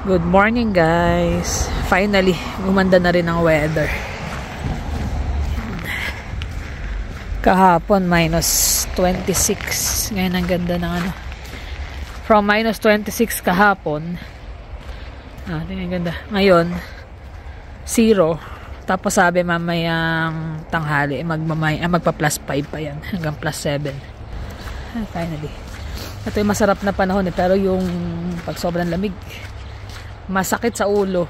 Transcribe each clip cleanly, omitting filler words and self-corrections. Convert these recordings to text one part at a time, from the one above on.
Good morning guys. Finally, gumanda na rin ang weather. Kahapon minus 26. Ngayon ang ganda ng ano. From minus 26 kahapon. Tingnan ganda. Ngayon 0. Tapos sabi mamayang tanghali magpa plus 5 pa yan. Hanggang plus 7. Finally. Ito yung masarap na panahon pero yung pag sobrang lamig masakit sa ulo.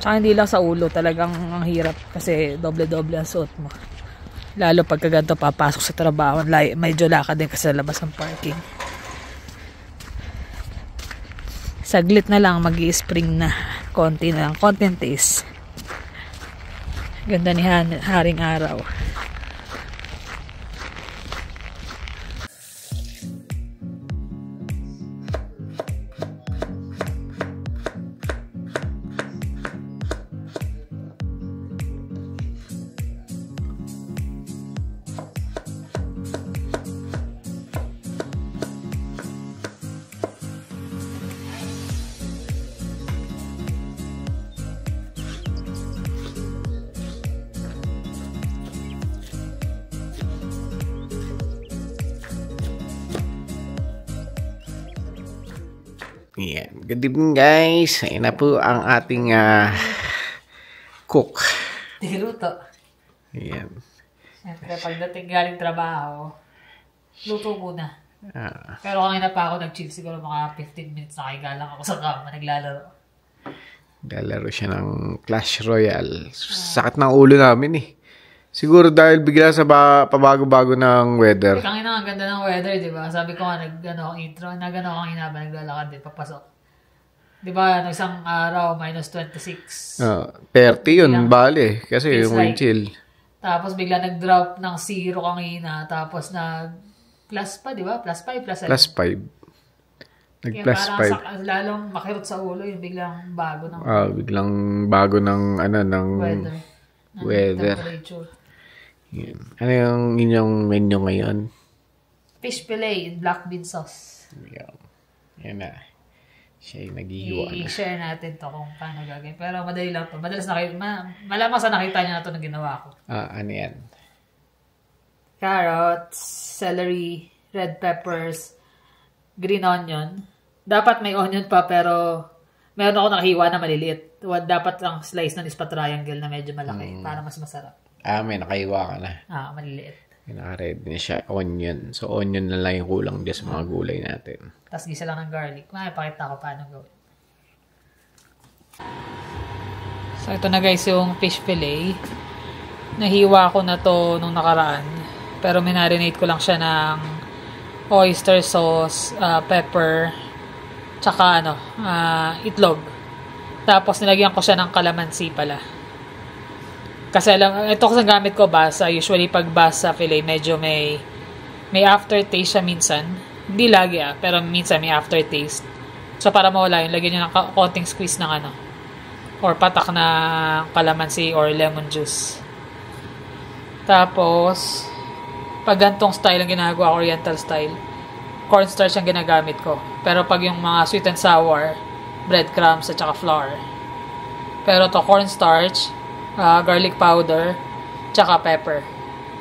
Tsaka hindi lang sa ulo, talagang ang hirap kasi doble-doble ang suot mo. Lalo pagka ganito papasok sa trabaho, medyo lakad din kasi sa labas ng parking. Saglit na lang magi-spring na. Konti na lang, konting taste. Ganda ni Haring Araw. Yan. Good evening guys. Ayan na po ang ating cook. Niluto. Ayan. Siyempre pagdating galing trabaho, luto muna. Pero kanina pa ako nag-chill, siguro mga 15 minutes nakagalang ako sa kama, naglalaro. Lalaro siya ng Clash Royale. Sakit ng ulo namin eh. Siguro dahil bigla sa pabago-bago ng weather. Kanina ang ganda ng weather, di ba? Sabi ko nga, intro, nagano ako kanina ba, naglalakad din, papasok. Di ba, isang araw, minus 26. 30 yun, bali. Kasi yung wind chill. Tapos bigla nag-drop ng 0 kanina, tapos plus pa, di ba? Plus 5, plus 7. Plus 5. Nag-plus 5. Lalong makirot sa ulo, yung biglang bago ng biglang bago ng, ng weather. Temperature. Yan. Ano yung inyong menu ngayon? Fish fillet in black bean sauce. Yan na. Siya yung naghihiwa na. I-share natin to kung paano gagawin. Pero madali lang to. Madalas malamang sa nakita niya na to na ginawa ko. Ano yan? Carrots, celery, red peppers, green onion. Dapat may onion pa pero meron ako nakahiwa na maliliit. Dapat ang slice nun is pa-triangle na medyo malaki para mas masarap. May nakahiwa ka na. Maliliit. May naka-ready na siya. Onion. So, onion na lang yung kulang dyan sa mga gulay natin. Tapos gisa lang ng garlic. Pakita ko paano gawin. So, ito na guys yung fish fillet. Nahiwa ko na to nung nakaraan. Pero minarinate ko lang siya ng oyster sauce, pepper, tsaka itlog. Tapos nilagyan ko siya ng calamansi pala. Kasi ito kasi gamit ko basa. Usually pag basa fillet, medyo may aftertaste siya minsan. Hindi lagi pero minsan may aftertaste. So para mawala yun, lagyan nyo ng konting squeeze ng or patak na calamansi or lemon juice. Tapos, pag gantong style ang ginagawa, oriental style, cornstarch ang ginagamit ko. Pero pag yung mga sweet and sour, breadcrumbs at saka flour. Pero to cornstarch, garlic powder, tsaka pepper.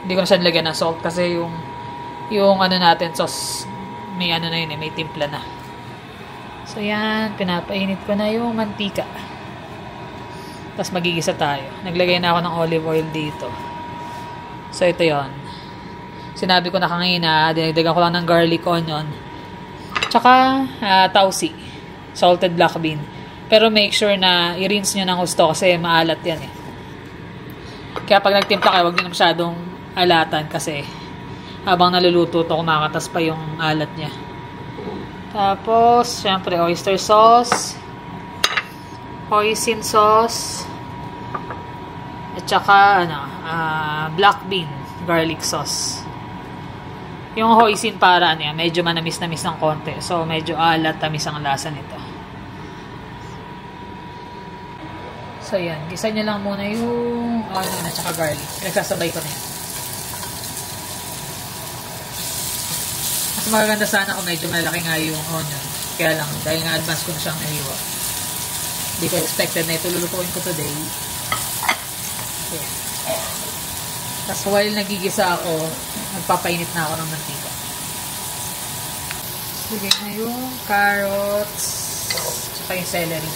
Hindi ko na siya nilagyan ng salt kasi yung natin sauce may may timpla na. So yan, pinapainit ko na yung mantika. Tapos magigisa tayo. Naglagay na ako ng olive oil dito. So ito yon. Sinabi ko na kanina, dinagdagan ko lang ng garlic, onion, tsaka tausi, salted black bean. Pero make sure na i-rinse nyo ng gusto kasi maalat yan eh. Kaya pag nagtimpla kayo, huwag nyo na masyadong alatan kasi habang naluluto to, kumakatas pa yung alat niya. Tapos, syempre, oyster sauce, hoisin sauce, at saka, black bean, garlic sauce. Yung hoisin para, medyo manamis-namis ng konti. So, medyo alat, tamis ang lasa nito. So, yan. Gisa nyo lang muna yung onion at saka garlic. Nagsasabay ko na yan. Mas maganda sana kung medyo malaki nga yung onion. Kaya lang, dahil nga advance ko na siyang naiwa. Hindi ko expected na ito lulutuin ko today. Okay. Tapos while nagigisa ako, nagpapainit na ako ng mantika. Sige na yung carrots, tsaka yung celery.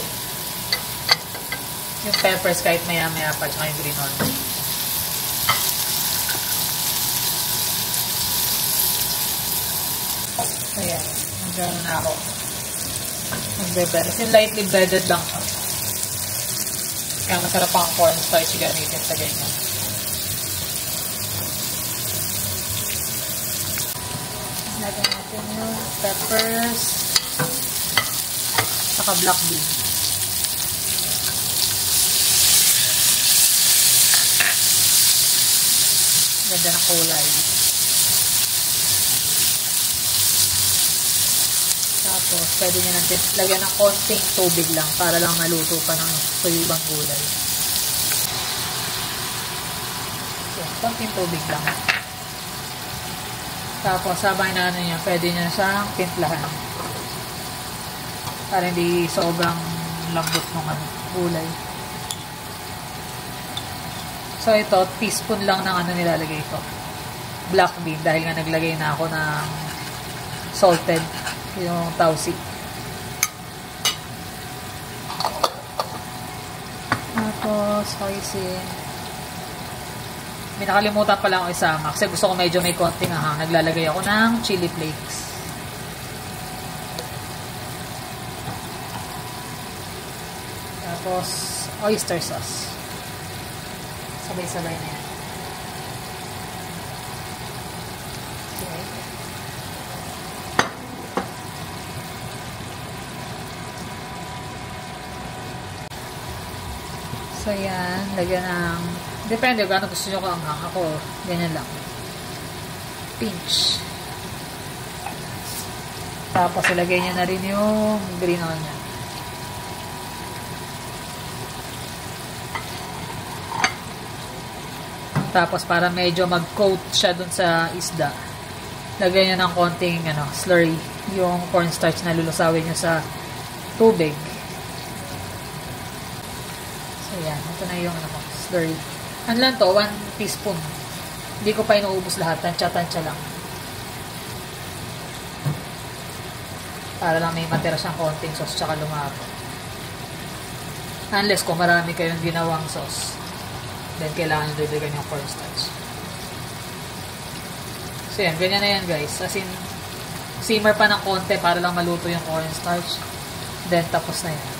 Yung peppers kahit maya-maya pa, tsaka yung green onion. Ayan, nagano na ako. Magbe-bread. Yung lightly breaded lang ako. Kaya masarap ang cornstarch gamitin sa ganyan. Lagyan natin yung peppers saka black bean. Ganda na kulay. Tapos, pwede nyo natin lagyan ng konting tubig lang para lang maluto pa ng tuyubang gulay. Yan, konting tubig lang. Tapos, habang inaano nyo, pwede nyo siyang timplahan. Para hindi sobrang lambot ng gulay. So, ito, teaspoon lang ng nilalagay ko. Black bean, dahil nga naglagay na ako ng salted, yung tausi. Tapos, hoisin. May nakalimutan pala ako isama kasi gusto ko medyo may konting ahang. Naglalagay ako ng chili flakes. Tapos, oyster sauce. Sabay-sabay na yan. Okay. So, yan. Lagyan ng... Depende kung ano gusto nyo ko anghang. Ako, ganyan lang. Pinch. Tapos, ilagay nyo na rin yung green onion. Tapos, para medyo mag-coat siya dun sa isda, lagay nyo ng konting slurry. Yung cornstarch na lulusawin nyo sa tubig. So, yan. Ito na yung slurry. Ano lang to? 1 teaspoon. Hindi ko pa inuubos lahat. Tansya-tansya lang. Para lang may matira siyang konting sauce tsaka lumabo. Unless kung marami kayong ginawang sauce, then kailangan nyo diligan yung cornstarch. So yan, ganyan na yan guys. As in, simmer pa ng konti para lang maluto yung cornstarch. Then tapos na yan.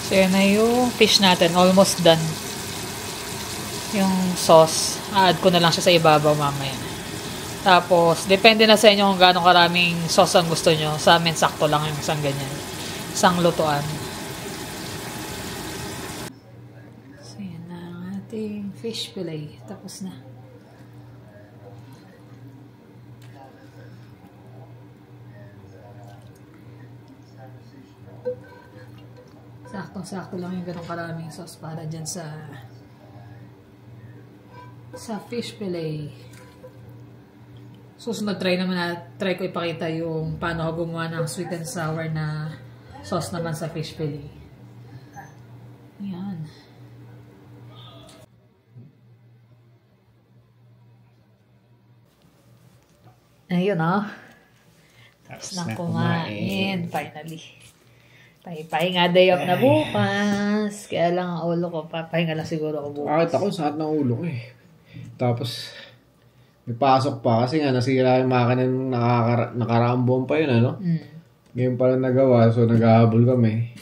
So yan na yung fish natin. Almost done. Yung sauce, add ko na lang siya sa ibabaw mamaya. Tapos, depende na sa inyo kung gaano karaming sauce ang gusto nyo. Sa amin, sakto lang yung isang ganyan. Isang lutuan. So yan na ang ating fish fillet. Tapos na. Saktong-sakto lang yung ganong karaming sauce para dyan sa fish fillet. Susunod try ko ipakita yung paano ako gumawa ng sweet and sour na sauce naman sa fish fillet. Yan. Ayun tapos na kumain. Finally. Pahinga day off na bukas. Kaya lang ang ulo ko. Pahinga lang siguro ako bukas. Bakit ako sakit ng ulo ko eh. Tapos, may pasok pa kasi nga nasira yung makina ng nakaraang buwan pa yun, Ngayon pa lang nagawa, so naghahabol kami.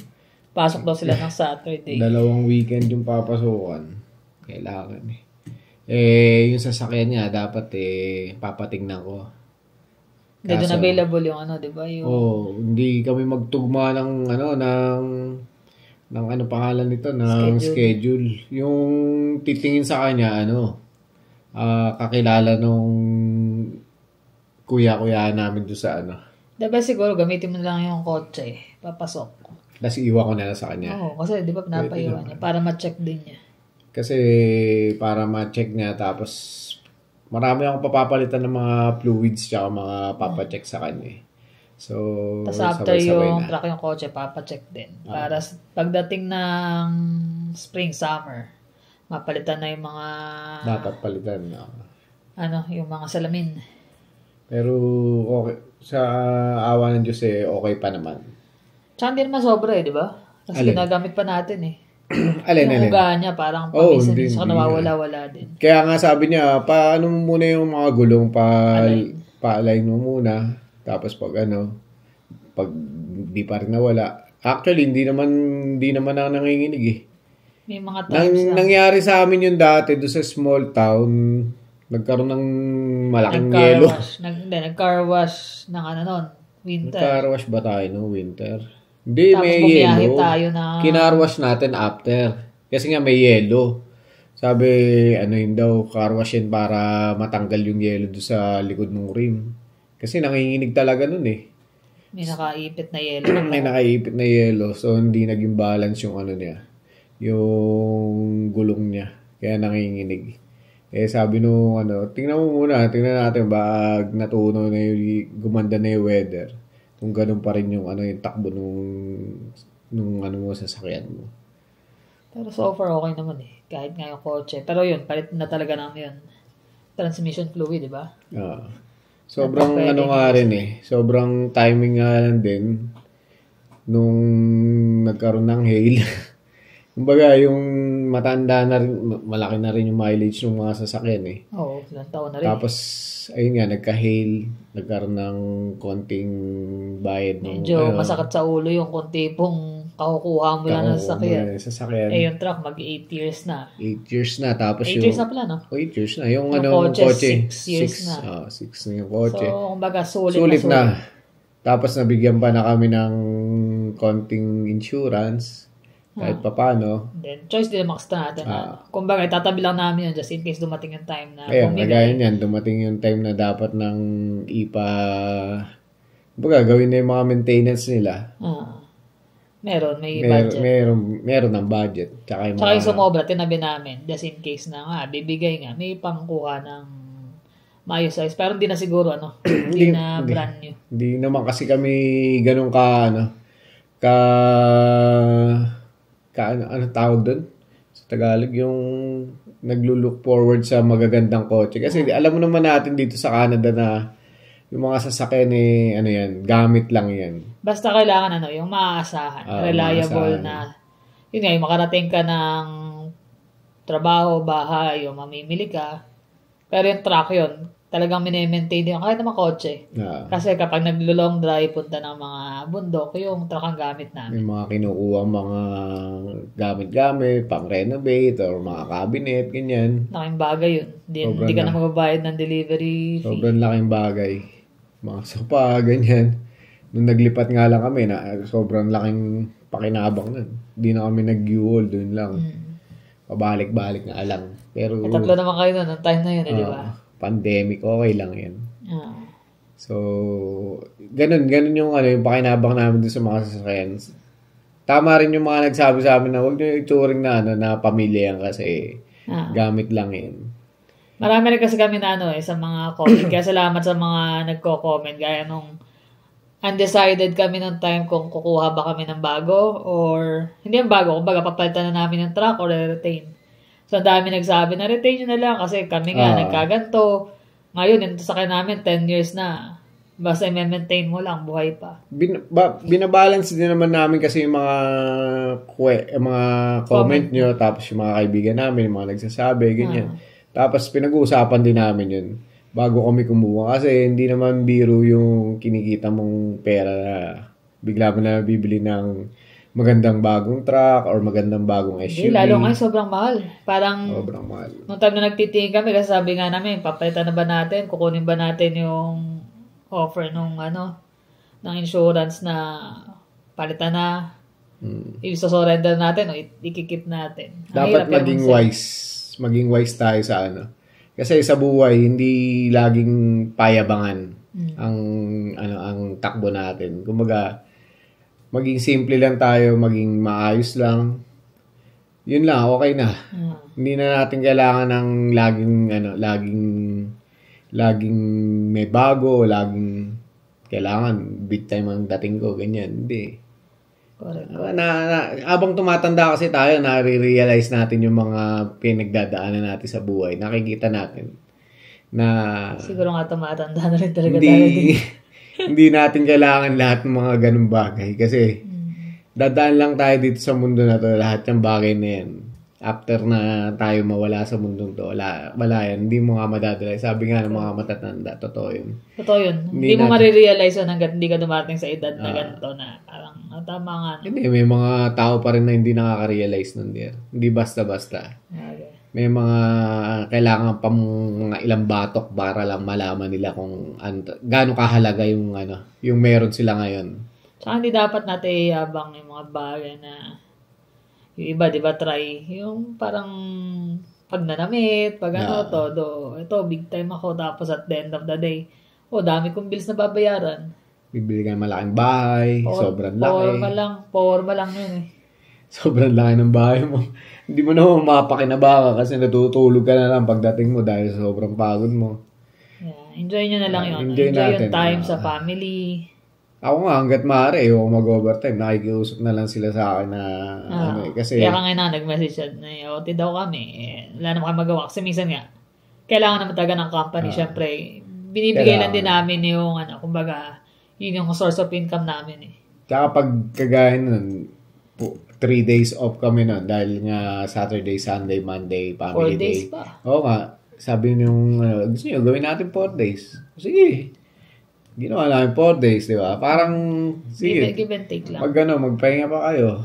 Pasok daw sila ng Saturday. 2 weekend yung papasukan. Kailangan yung sasakyan niya, dapat papatingnan ko. Hindi doon available yung di ba? Hindi kami magtugma ng pangalan nito, ng schedule. Yung titingin sa kanya, kakilala nung kuya namin doon sa Diba siguro gamitin mo lang yung kotse, papasok. Tapos iwan ko na lang sa kanya. Oo, kasi di ba pinapaiwan niya para ma-check din niya. Kasi para ma-check niya, tapos marami akong papapalitan ng mga fluids tsaka mga papacheck sa kanya. So, Tapos after sabay-sabay yung na. truck yung kotse, papacheck din. Para pagdating ng spring, summer, mapalitan na yung mga, Dapat palitan. yung mga salamin. Pero, okay. Sa awa ng Diyos okay pa naman. Tsaka hindi naman sobra di ba? Kasi Alin? ginagamit pa natin Alin? Yung uga niya, parang Oo, paminsan-minsan hindi. nawawala-wala din. Kaya nga sabi niya, paano mo muna yung mga gulong, Align. pa-align mo muna. Tapos pag di pa rin nawala. Actually, hindi naman ako nanginginig eh. May mga times na Nangyari sa amin yung dati doon sa small town, nagkaroon ng malaking yelo. nag-car wash ng winter. Nag-car wash ba tayo no winter? Hindi, Tapos may bumiyahe yelo. tayo na Kinar wash natin after. Kasi nga may yelo. Sabi, yun daw, car wash yun para matanggal yung yelo doon sa likod ng rim. Kasi nanginginig talaga nun eh. may nakaipit na yelo. May nakaipit na yelo. So, hindi naging balance yung niya. Yung gulong niya. Kaya nanginginig. Sabi nung tingnan natin ba natunaw na yung, gumanda na yung weather. Kung ganun pa rin yung yung takbo nung mo sasakyan mo. Pero so far okay naman kahit nga yung kotse. Pero yun, palit na talaga namin yun. Transmission fluid, di ba? Sobrang nga rin sobrang timing nga lang din nung nagkaroon ng hail. Kumbaga, yung matanda na rin, malaki na rin yung mileage ng mga sasakyan Oo, ilang taon na rin. Tapos, ayun nga, nagka-hail, nagkaroon ng konting bayad. Medyo masakit sa ulo yung kung tipong kakukuha mo lang ng sasakyan. Yung truck, mag 8 years na. 8 years na. Tapos 8 years na pala, no? 8 years na. Yung kotse, 6 years na. 6 na yung kotse. So, kumbaga, sulit na. Tapos, nabigyan pa na kami ng konting insurance. Kahit papano. Then, choice din max natin. Kumbaga, itatabi lang namin yun just in case dumating yung time na kagaya niyan, dumating yung time na dapat ng kumbaga, gawin na yung mga maintenance nila. May budget. Meron ng budget. Tsaka yung sumobra, tinabi namin just in case na bibigay nga, may pangkuha ng maayos size. Pero hindi na siguro, hindi na brand new. Hindi naman kasi kami ganun ano tawag doon sa Tagalog, yung naglo-look forward sa magagandang kotse. Kasi alam mo naman natin dito sa Canada na yung mga sasakyan yan, gamit lang yan. Basta kailangan yung maaasahan, reliable na, yun nga, yung makarating ka ng trabaho, bahay, o mamimili ka. Pero yung truck yun, talagang mini-maintain din kahit naman kotse. Kasi kapag naglo-long drive, punta ng mga bundok, yung truck ang gamit namin. Yung mga kinukuha mga gamit-gamit, pang-renovate, or mga cabinet, ganyan. Laking bagay yun. Hindi ka na magbabayad ng delivery fee. Sobrang laking bagay. Mga sopa, ganyan. Nung naglipat nga lang kami, sobrang laking pakinabang nun. Hindi na kami nag-U-haul, doon lang. Pabalik-balik na lang. Pero, tatlo naman kayo nun, ang time na yun, di ba? Pandemic, okay lang yan. So, ganun yung yung pakinabang namin doon sa mga sasakyan. Tama rin yung mga nagsabi sa amin na huwag nyo ituring na pamilya yan kasi gamit lang yan. Marami rin kasi kami na sa mga comment. Kaya salamat sa mga nagko-comment. Gaya nung undecided kami ng time kung kukuha ba kami ng bago or hindi yung bago. Kung baga papalitan na namin ng truck or retain. So, ang dami nagsabi na retain nyo na lang kasi kami nga nagkaganto. Ngayon, yung sasakyan namin 10 years na. Basta i-maintain mo lang, buhay pa. Binabalance din naman namin kasi yung mga comment nyo, tapos yung mga kaibigan namin, yung mga nagsasabi, ganyan. Tapos pinag-uusapan din namin yun bago kami kumuha. Kasi hindi naman biro yung kinikita mong pera na bigla mo na bibili ng magandang bagong truck or magandang bagong SUV. Lalo nga sobrang mahal. Sobrang mahal. Nung time na nagtitingin kami, kasi sabi nga namin, papalitan na ba natin? Kukunin ba natin yung offer ng insurance na palitan na? I-surrender natin o ikikip natin? Dapat maging wise tayo sa Kasi sa buhay, hindi laging payabangan ang takbo natin. Kumbaga, maging simple lang tayo, maging maayos lang. Yun lang, okay na. Hindi na natin kailangan ng laging may bago, laging kailangan big time ang dating ko, ganyan. Hindi. Correct. Habang tumatanda kasi tayo, nare-realize natin yung mga pinagdadaanan natin sa buhay. Nakikita natin na Siguro nga tumatanda na rin talaga tayo din. hindi natin kailangan lahat ng mga ganung bagay. Kasi dadaan lang tayo dito sa mundo na to, lahat ng bagay na yan. After na tayo mawala sa mundong to, wala yan. Hindi mo nga madadala. Sabi nga ng mga matatanda, totoo yun. Totoo yun. Hindi mo marirealize yun hanggat hindi ka dumating sa edad na ganito na parang tama nga. Hindi, may mga tao pa rin na hindi nakaka-realize nun dear. Hindi basta-basta. Okay. May mga kailangan pa mga ilang batok para lang malaman nila kung gaano kahalaga yung yung meron sila ngayon. Tsaka hindi dapat natin ihabang yung mga bagay na yung iba, di ba, try. Yung parang pag nanamit, pag todo. Ito, big time ako. Tapos at the end of the day, dami kong bills na babayaran. Bibili ka ng malaking bahay, sobrang laki. Forma lang yun eh. Sobrang laki ng bahay mo. Hindi mo naman mapakinabangan kasi natutulog ka na lang pagdating mo dahil sobrang pagod mo. Yeah, enjoy nyo na lang yun. Enjoy natin. Yung time sa family. Ako nga, hanggat maaari, ayoko mag-overtime. Nakikiusap na lang sila sa akin na kasi... Kaya ka ngayon nag-message siya na OT daw kami. Wala naman kami magawa. Kasi minsan nga, kailangan naman talaga ng company. Siyempre, binibigay lang din namin yung, kumbaga, yun yung source of income namin eh. Kaya pag kagaya nun, 3 days off kami nun dahil nga Saturday, Sunday, Monday, family 4 days day. pa. Oo nga. Sabi nung, gusto nyo, gawin natin 4 days. Sige. Ginawa namin 4 days, di ba? Parang, sige. Give and take lang. Magpahinga pa kayo.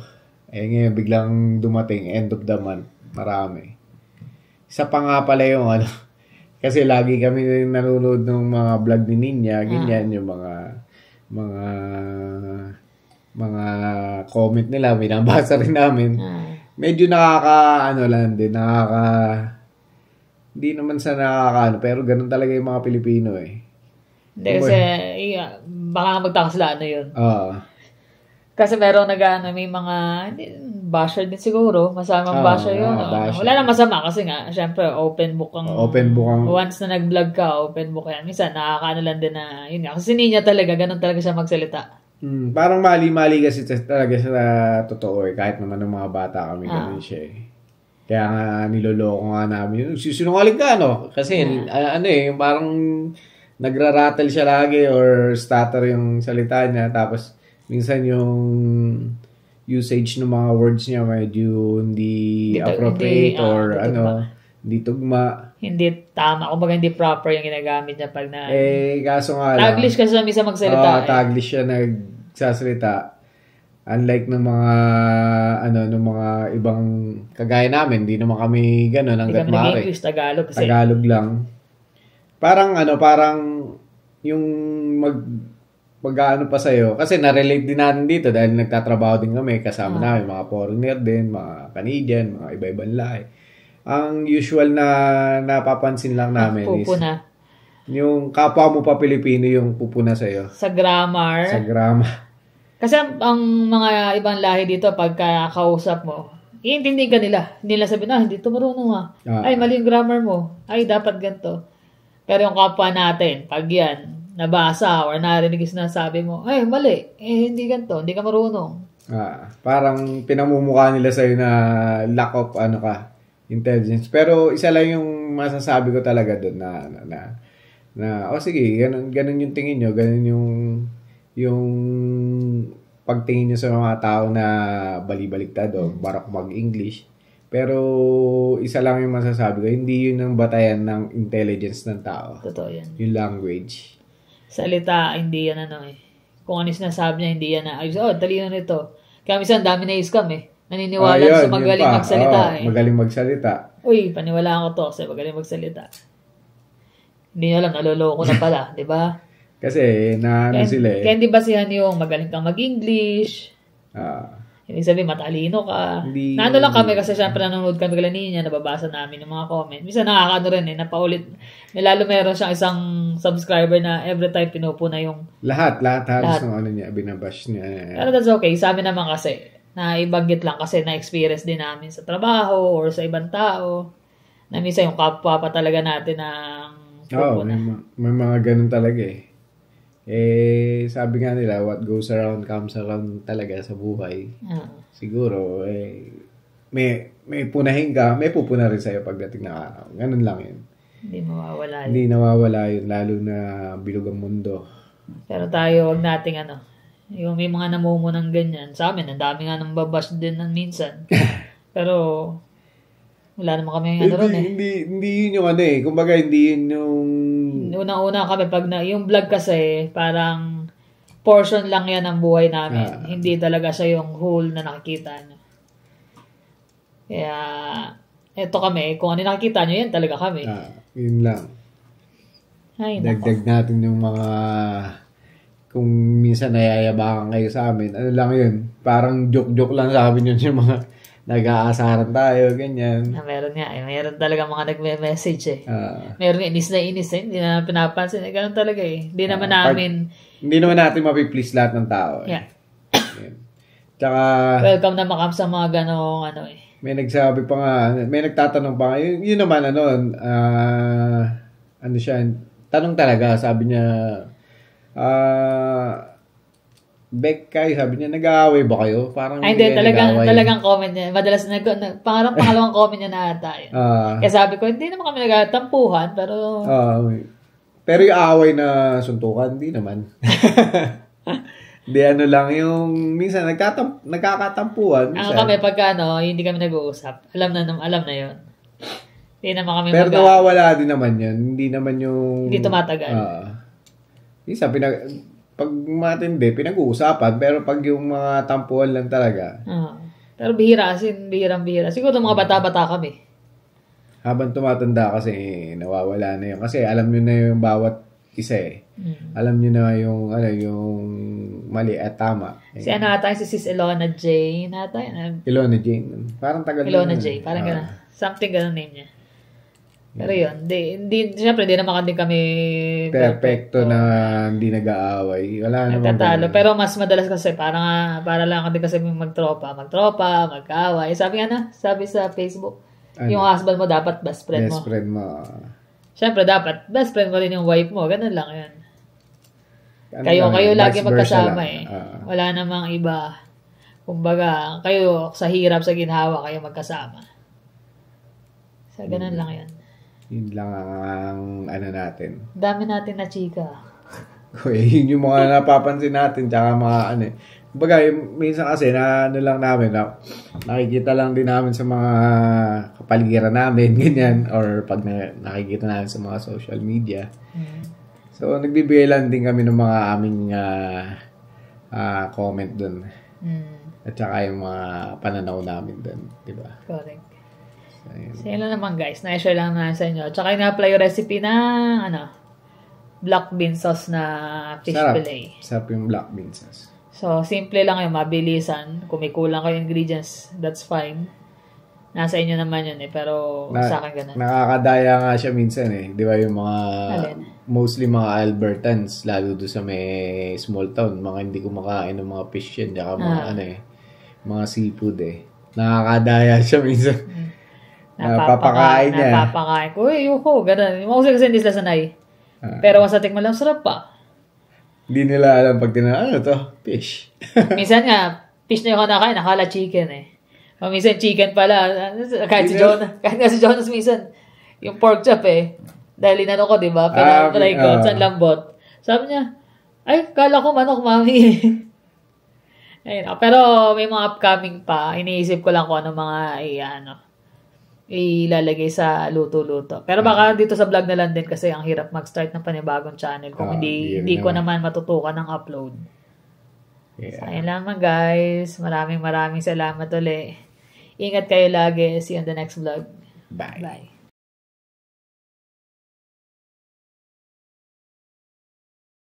Ngayon, biglang dumating, end of the month. Marami. Isa pa nga pala yung kasi lagi kami nanonood ng mga vlog ni Ninya, ganyan, yung mga comment nila, binabasa rin namin. Medyo hindi naman sa pero ganun talaga yung mga Pilipino eh. Hindi kasi, baka magtakas sila yun. Oo. Kasi meron may mga, basher din siguro. Masamang basher yun. Basher. Wala na masama kasi nga, syempre, open book ang... Once na nag-vlog ka, open book yan. Minsan, nakakaano lang din na, yun nga. Kasi niya talaga, ganun talaga siya magsalita. Parang mali-mali kasi talaga sa totoo eh. Kahit naman ng mga bata kami, ganun siya eh. Kaya nga, niloloko nga namin. Sinungaling ka, Kasi, yung parang nagra-rattle siya lagi or stutter yung salita niya. Tapos, minsan yung usage ng mga words niya medyo hindi appropriate or hindi tugma. Hindi tama. Kumbaga hindi proper yung ginagamit niya pag na... Kaso nga lang. Taglish kasi minsan magsalita. Taglish siya nagsasalita. Unlike ng mga ng mga ibang kagaya namin, hindi naman kami gano'n hanggat maaari. English, Tagalog kasi. Tagalog lang. Parang yung mag-ano pa sa'yo. Kasi na-relate din natin dito dahil nagtatrabaho din kami. Kasama namin mga foreigner din, mga Canadian, mga iba-ibang lahi. Ang usual na napapansin lang namin pupuna. Yung kapwa mo pa Pilipino yung pupuna sa'yo. Sa grammar. Kasi ang mga ibang lahi dito, pagka kausap mo, iintindi ka nila. Hindi nila sabihin, hindi ito marunong Ay, mali yung grammar mo. Ay, dapat ganito. Pero yung kapwa natin, pag yan, nabasa or narinig yung sinasabi mo, ay, mali. Hindi ganito. Hindi ka marunong. Parang pinamumukha nila sa'yo na lack of intelligence. Pero isa lang yung masasabi ko talaga doon sige, ganun yung tingin nyo, ganun yung pagtingin nyo sa mga tao na bali-baliktad o barak mag-English. Pero isa lang yung masasabi ko, hindi yun ang batayan ng intelligence ng tao. Totoo yan. Yung language. Salita, hindi yan Kung ano yung sinasabi niya, hindi yan talino nito. Kaya minsan dami na scam Naniniwala sa magaling magsalita magaling magsalita. Uy, paniwalaan ko to kasi magaling magsalita. Hindi nyo alam, naloloko na pala, di ba? Kasi, sila Kaya hindi basihan yung magaling kang mag-English. Ibig sabihin, matalino ka. Lang kami kasi syempre nanonood kami kala niya, nababasa namin yung mga comment. Minsan nakakaano rin napaulit. Lalo meron siyang isang subscriber na every time pinupuna yung... Lahat halos ng niya, binabash niya. Pero that's okay. Sa amin naman kasi, naibanggit lang kasi na-experience din namin sa trabaho or sa ibang tao. Na minsan yung kapwa pa talaga natin ng pupuna. May mga ganun talaga Sabi nga nila, what goes around comes around talaga sa buhay. Siguro, may punahin ka, may pupuna rin sa'yo pagdating ng araw. Ganun lang yun. Hindi mawawala yun. Hindi nawawala yun, lalo na bilog ang mundo. Pero tayo, wag nating yung may mga namumunang ganyan. Sa amin, ang dami nga nang babash din minsan. Pero, wala naman kami ron eh. Hindi yun yung kumbaga hindi yun yung... Unang-una kami, yung vlog kasi, parang portion lang yan ng buhay namin. Hindi talaga siya yung whole na nakikita nyo. Kaya, eto kami, kung ano nakikita nyo, yan talaga kami. Yun lang. Ay, dagdag natin yung mga... Kung minsan nayayabangan kayo sa amin, ano lang yun, parang joke-joke lang sa amin yun yung mga nag-aasaran tayo, ganyan. Meron nga, meron talaga mga nagme-message eh. Meron nga, inis na hindi na pinapansin. Ganun talaga eh. Hindi naman namin... Hindi naman natin mapiplease lahat ng tao. Yeah. Tsaka... Welcome na makam sa mga ganong May nagsabi pa nga, may nagtatanong pa nga, yun naman siya, tanong talaga, sabi niya, Bekkay, sabi niya, nag-aaway ba kayo? Parang hindi, talagang comment niya. Madalas, pangalawang comment niya na ata. Kaya sabi ko, hindi naman kami nagtampuhan, pero... pero yung away na suntukan, hindi naman. Hindi, lang, yung minsan nagkakatampuhan. Kami, pagka hindi kami nag-uusap, alam na yun. Hindi naman kami pero nawawala din naman yun. Hindi naman yung... Hindi tumatagal. Isa, pag matindi, pinag-uusapan. Pero pag yung mga tampuhan lang talaga. Pero bihirang-bihira. Siguro mga bata-bata kami. Habang tumatanda kasi, nawawala na yun. Kasi alam nyo na yung bawat isa eh. Alam nyo na yung mali at tama. Si si Sis Ilona Jane ata. Ilona Jane. Parang tagal Ilona J. Parang gano'n. Something gano'n name niya. Pero yun, siyempre, di naman kami perfecto na hindi nag-aaway. Wala naman. Nagtatalo. Pero mas madalas kasi, para lang kami kasi magtropa, mag-aaway. Sabi sa Facebook, yung husband mo dapat best friend mo. Best friend mo. Siyempre, dapat best friend mo rin yung wife mo. Ganun lang yan. Kayo lagi magkasama eh. Wala namang iba. Kumbaga, kayo sa hirap, sa ginhawa, kayo magkasama. Sa ganun lang yan. Yun lang ang natin. Dami natin na chika. Yun yung mga napapansin natin, tsaka mga Kumbaga, minsan kasi lang namin, nakikita lang din namin sa mga kapaligiran namin, ganyan, or pag nakikita namin sa mga social media. So, nagbibigay lang din kami ng mga aming comment dun. At saka yung mga pananaw namin dun, di ba? Correct. So, yun lang naman guys, na-share lang na sa inyo. Tsaka na-apply yung recipe ng black bean sauce na fish fillet. Sarap yung black bean sauce. So, simple lang yung mabilisan. Kung may kulang kayo ingredients, that's fine. Nasa inyo naman yun eh, pero sa akin ganun. Nakakadaya nga siya minsan eh. Di ba yung mga, mostly mga Albertans, lalo doon sa may small town, mga hindi kumakain ng mga fish yan, tsaka mga mga seafood eh. Nakakadaya siya minsan. Napapakain niya. Napapakain ko. Yuko, ganun. Yung kasi hindi sila sanay. Pero once natikman lang, sarap pa. Hindi nila alam pag tinanong, to? Fish. Minsan nga, fish na yung kanakain, nakala chicken eh. O minsan chicken pala. Kahit si Jonas minsan, yung pork chop eh. Dahil inano ko, di ba? Pinag-try ko, sa lambot. Sabi niya, ay, kala ko manok, mami. Ayun, pero may mga upcoming pa. Iniisip ko lang kung ano mga ilalagay sa luto-luto. Pero baka dito sa vlog na lang din kasi ang hirap mag-start ng panibagong channel kung hindi ko naman matutukan ng upload. So, ayun lamang guys. Maraming salamat ulit. Ingat kayo lagi. See you on the next vlog. Bye. Bye.